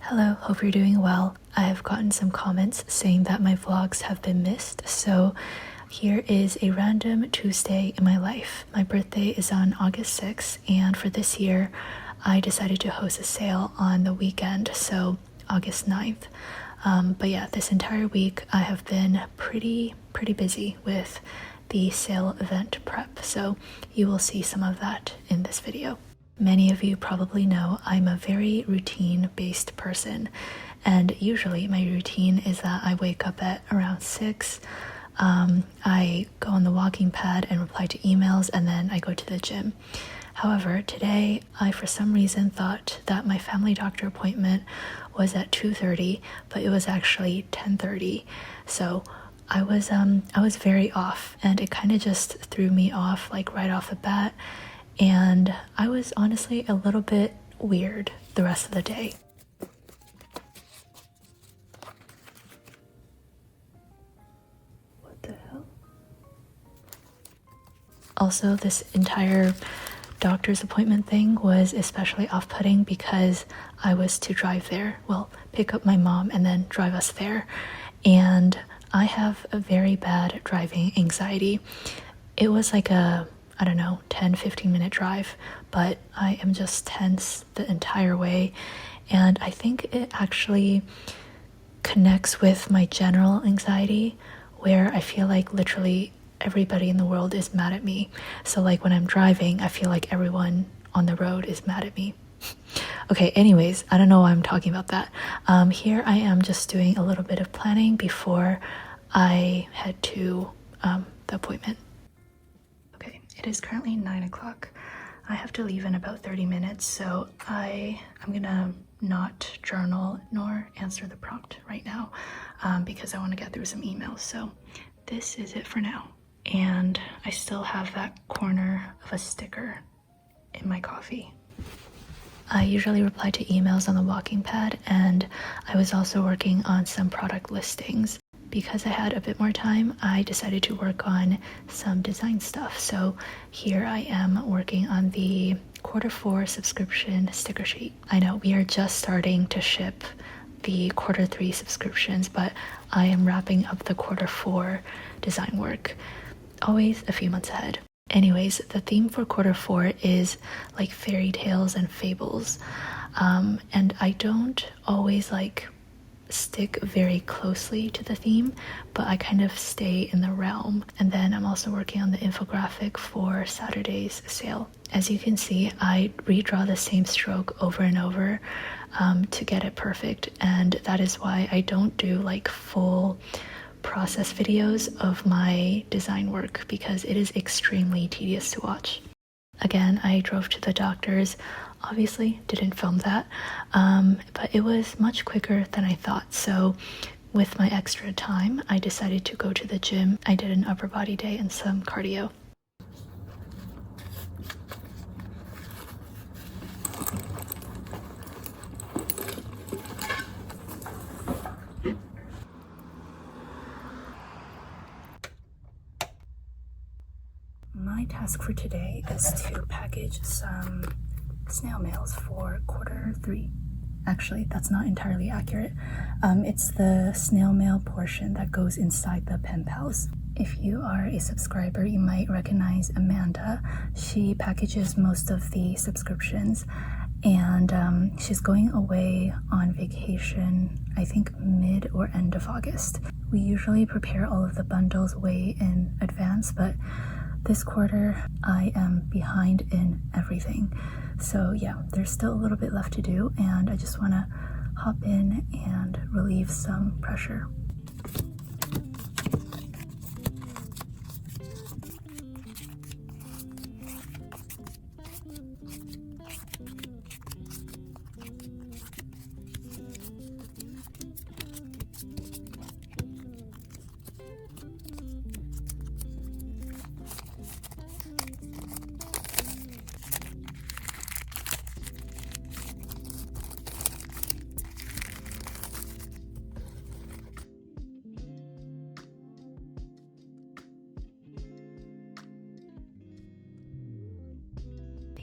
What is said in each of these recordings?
Hello, hope you're doing well. I have gotten some comments saying that my vlogs have been missed, so here is a random Tuesday in my life. My birthday is on August 6th, and for this year, I decided to host a sale on the weekend, so August 9th. But yeah, this entire week I have been pretty busy with the sale event prep, so you will see some of that in this video. Many of you probably know I'm a very routine-based person, and usually my routine is that I wake up at around 6, I go on the walking pad and reply to emails, and then I go to the gym. However, today I for some reason thought that my family doctor appointment was at 2:30, but it was actually 10:30, so I was very off, and it kind of just threw me off like right off the bat, and I was honestly a little bit weird the rest of the day. What the hell? Also, this entire doctor's appointment thing was especially off-putting because I was to drive there, well, pick up my mom and then drive us there, and I have a very bad driving anxiety. It was like a, I don't know, 10-15 minute drive, but I am just tense the entire way, and I think it actually connects with my general anxiety, where I feel like literally everybody in the world is mad at me. So like when I'm driving, I feel like everyone on the road is mad at me. Okay, anyways, I don't know why I'm talking about that. Here I am just doing a little bit of planning before I head to the appointment. Okay, it is currently 9 o'clock. I have to leave in about 30 minutes, so I'm gonna not journal nor answer the prompt right now because I want to get through some emails. So this is it for now. And I still have that corner of a sticker in my coffee. I usually reply to emails on the walking pad, and I was also working on some product listings. Because I had a bit more time, I decided to work on some design stuff. So here I am working on the Q4 subscription sticker sheet. I know we are just starting to ship the Q3 subscriptions, but I am wrapping up the Q4 design work. Always a few months ahead. Anyways, the theme for Q4 is like fairy tales and fables, and I don't always like stick very closely to the theme, but I kind of stay in the realm. And then I'm also working on the infographic for Saturday's sale. As you can see, I redraw the same stroke over and over to get it perfect, and that is why I don't do like full process videos of my design work, because it is extremely tedious to watch. Again, I drove to the doctor's. Obviously didn't film that, but it was much quicker than I thought. So with my extra time, I decided to go to the gym. I did an upper body day and some cardio. My task for today is to package some snail mails for Q3. Actually, that's not entirely accurate. It's the snail mail portion that goes inside the pen pals. If you are a subscriber, you might recognize Amanda. She packages most of the subscriptions, and she's going away on vacation, I think mid or end of August. We usually prepare all of the bundles way in advance, but this quarter I am behind in everything. So yeah, there's still a little bit left to do, and I just want to hop in and relieve some pressure.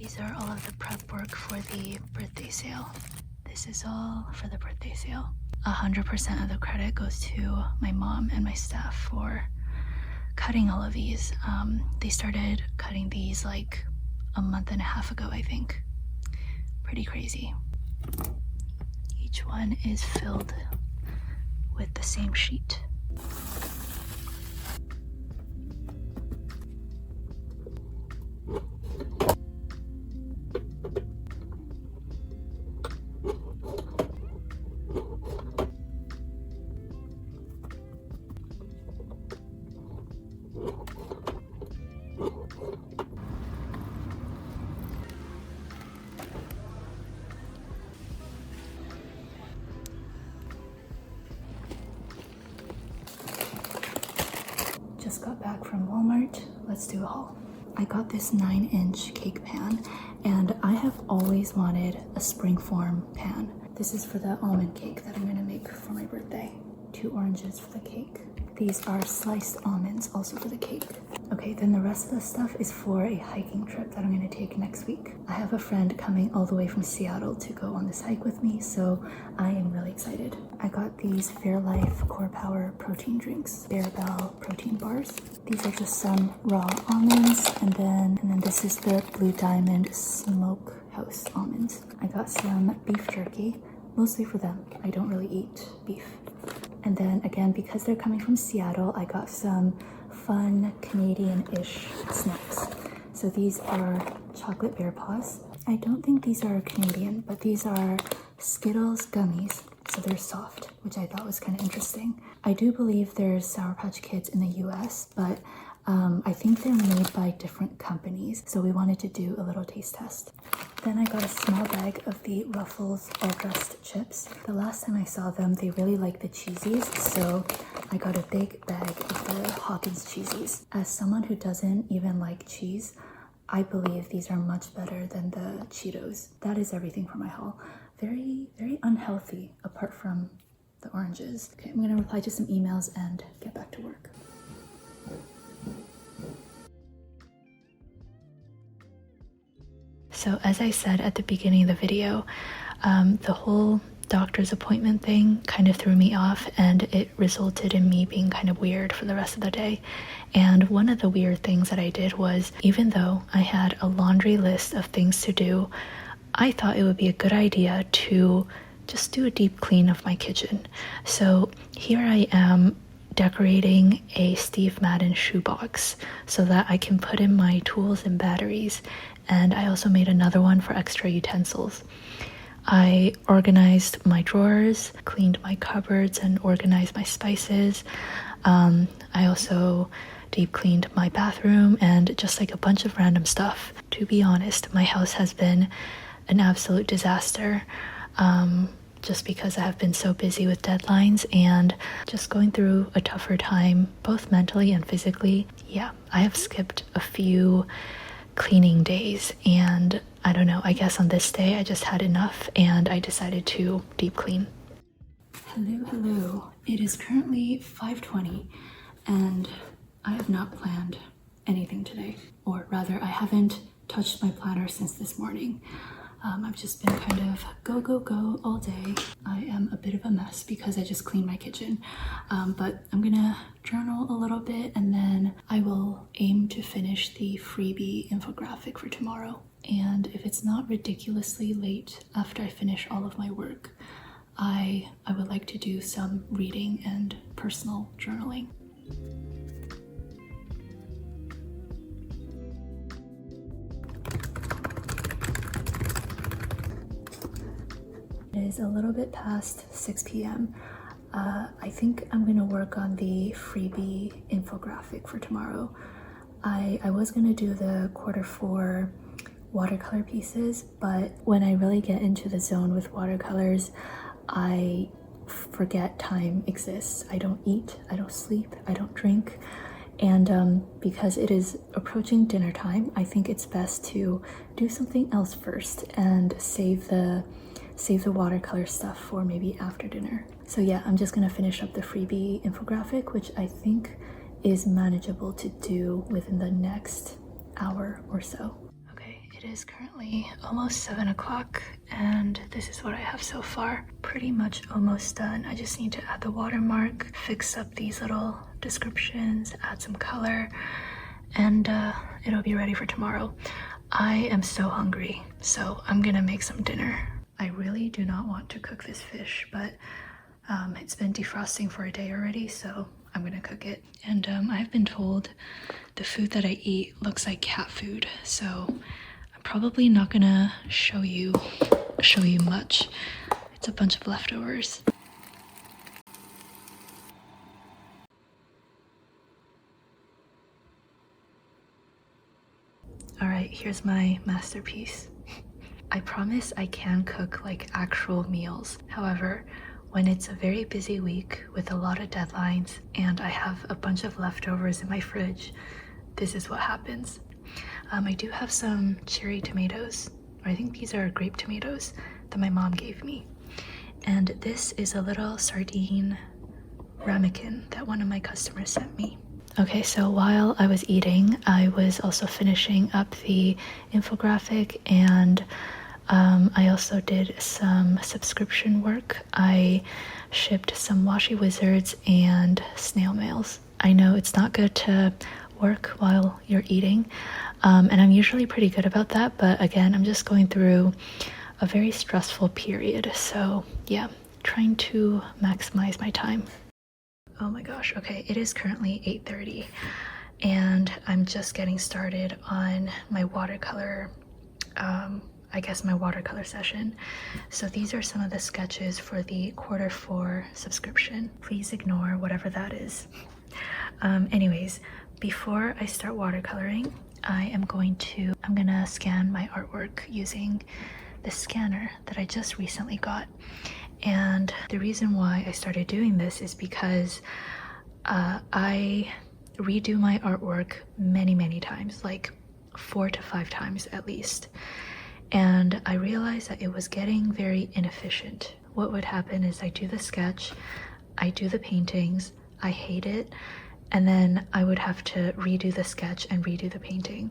These are all of the prep work for the birthday sale. This This is all for the birthday sale. 100% of the credit goes to my mom and my staff for cutting all of these. They started cutting these like a month and a half ago, I think. Pretty crazy. Each one is filled with the same sheet. Just got back from Walmart. Let's do a haul. I got this 9-inch cake pan, and I have always wanted a springform pan. This is for the almond cake that I'm gonna make for my birthday. 2 oranges for the cake. These are sliced almonds, also for the cake. Okay, then the rest of the stuff is for a hiking trip that I'm gonna take next week. I have a friend coming all the way from Seattle to go on this hike with me, so I am really excited. I got these Fairlife Core Power protein drinks, Bearbell protein bars. These are just some raw almonds, and then this is the Blue Diamond Smokehouse almonds. I got some beef jerky, mostly for them. I don't really eat beef. And then again, because they're coming from Seattle, I got some fun Canadian-ish snacks. So these are chocolate bear paws. I don't think these are Canadian, but these are Skittles gummies. So they're soft, which I thought was kind of interesting. I do believe there's Sour Patch Kids in the US, but I think they're made by different companies. So we wanted to do a little taste test. Then I got a small bag of the Ruffles all-dressed chips. The last time I saw them, they really like the cheesies, so I got a big bag of the Hawkins cheesies. As someone who doesn't even like cheese, I believe these are much better than the Cheetos. That is everything for my haul. Very, very unhealthy, apart from the oranges. Okay, I'm gonna reply to some emails and get back to work. So as I said at the beginning of the video, the whole doctor's appointment thing kind of threw me off, and it resulted in me being kind of weird for the rest of the day. And one of the weird things that I did was, even though I had a laundry list of things to do, I thought it would be a good idea to just do a deep clean of my kitchen. So here I am decorating a Steve Madden shoebox so that I can put in my tools and batteries, and I also made another one for extra utensils. I organized my drawers, cleaned my cupboards, and organized my spices. I also deep cleaned my bathroom and just like a bunch of random stuff. To be honest, my house has been an absolute disaster, just because I have been so busy with deadlines and just going through a tougher time, both mentally and physically. Yeah, I have skipped a few cleaning days, and I don't know, I guess on this day I just had enough and I decided to deep clean. Hello. It is currently 5:20 and I have not planned anything today, or rather I haven't touched my planner since this morning. I've just been kind of go all day. I am a bit of a mess because I just cleaned my kitchen, but I'm gonna journal a little bit and then I will aim to finish the freebie infographic for tomorrow. And if it's not ridiculously late after I finish all of my work, I would like to do some reading and personal journaling. It is a little bit past 6 p.m. I think I'm gonna work on the freebie infographic for tomorrow. I was gonna do the Q4 watercolor pieces, but when I really get into the zone with watercolors, I forget time exists. I don't eat, I don't sleep, I don't drink. And because it is approaching dinner time, I think it's best to do something else first and save the watercolor stuff for maybe after dinner. So yeah, I'm just gonna finish up the freebie infographic, which I think is manageable to do within the next hour or so. Okay, It is currently almost 7 o'clock and this is what I have so far. Pretty much almost done. I just need to add the watermark, fix up these little descriptions, add some color, and it'll be ready for tomorrow. I am so hungry, so I'm gonna make some dinner. I really do not want to cook this fish, but it's been defrosting for a day already, so I'm gonna cook it. And I've been told the food that I eat looks like cat food, so I'm probably not gonna show you much. It's a bunch of leftovers. Alright, here's my masterpiece. I promise I can cook like actual meals. However, when it's a very busy week with a lot of deadlines and I have a bunch of leftovers in my fridge, this is what happens. I do have some cherry tomatoes, or I think these are grape tomatoes that my mom gave me. And this is a little sardine ramekin that one of my customers sent me. Okay, so while I was eating, I was also finishing up the infographic, and I also did some subscription work. I shipped some washi wizards and snail mails. I know it's not good to work while you're eating, and I'm usually pretty good about that, but again, I'm just going through a very stressful period, so yeah, trying to maximize my time. Oh my gosh, okay, it is currently 8:30 and I'm just getting started on my watercolor, I guess my watercolor session. So these are some of the sketches for the Q4 subscription. Please ignore whatever that is. Anyways, before I start watercoloring, I'm gonna scan my artwork using the scanner that I just recently got. And the reason why I started doing this is because I redo my artwork many times, like 4 to 5 times at least. And I realized that it was getting very inefficient. What would happen is I do the sketch, I do the paintings, I hate it, and then I would have to redo the sketch and redo the painting.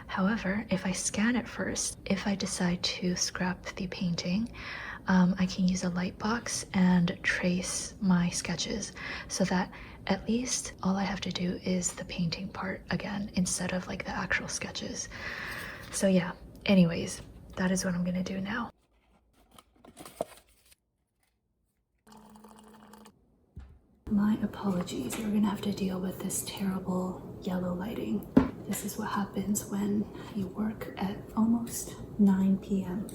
However, if I scan it first, if I decide to scrap the painting, I can use a light box and trace my sketches so that at least all I have to do is the painting part again instead of like the actual sketches. So yeah, anyways, that is what I'm gonna do now. My apologies, we're gonna have to deal with this terrible yellow lighting. This is what happens when you work at almost 9 p.m.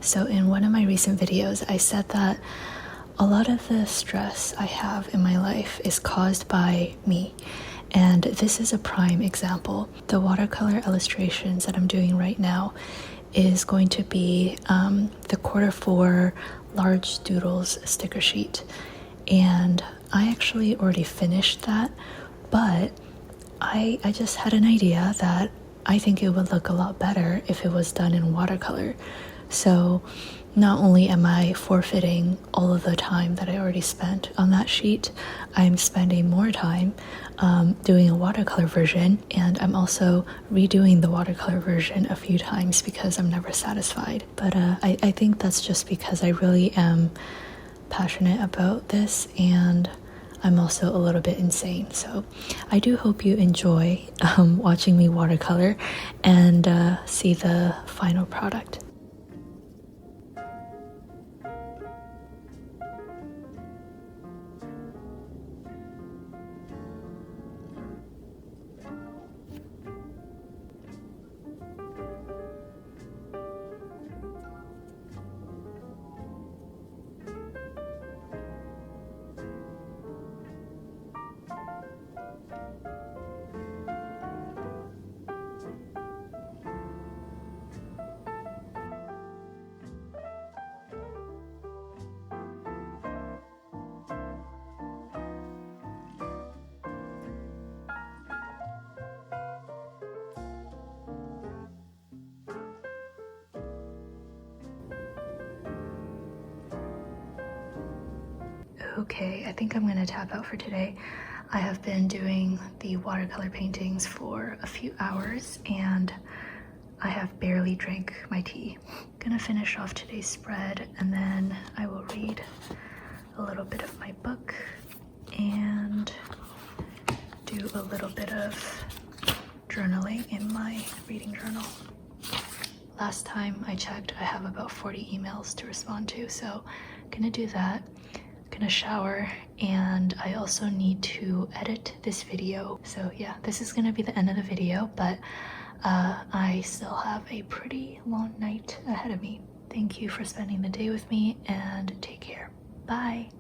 So in one of my recent videos, I said that a lot of the stress I have in my life is caused by me. And this is a prime example. The watercolor illustrations that I'm doing right now is going to be the Q4 large doodles sticker sheet. And I actually already finished that, but I just had an idea that I think it would look a lot better if it was done in watercolor. So not only am I forfeiting all of the time that I already spent on that sheet, I'm spending more time doing a watercolor version, and I'm also redoing the watercolor version a few times because I'm never satisfied. But I think that's just because I really am passionate about this, and I'm also a little bit insane. So I do hope you enjoy watching me watercolor and see the final product. Okay, I think I'm gonna tap out for today. I have been doing the watercolor paintings for a few hours and I have barely drank my tea. Gonna finish off today's spread and then I will read a little bit of my book and do a little bit of journaling in my reading journal. Last time I checked, I have about 40 emails to respond to, so gonna do that. Gonna shower, and I also need to edit this video. So yeah, this is gonna be the end of the video, but I still have a pretty long night ahead of me. Thank you for spending the day with me, and take care. Bye.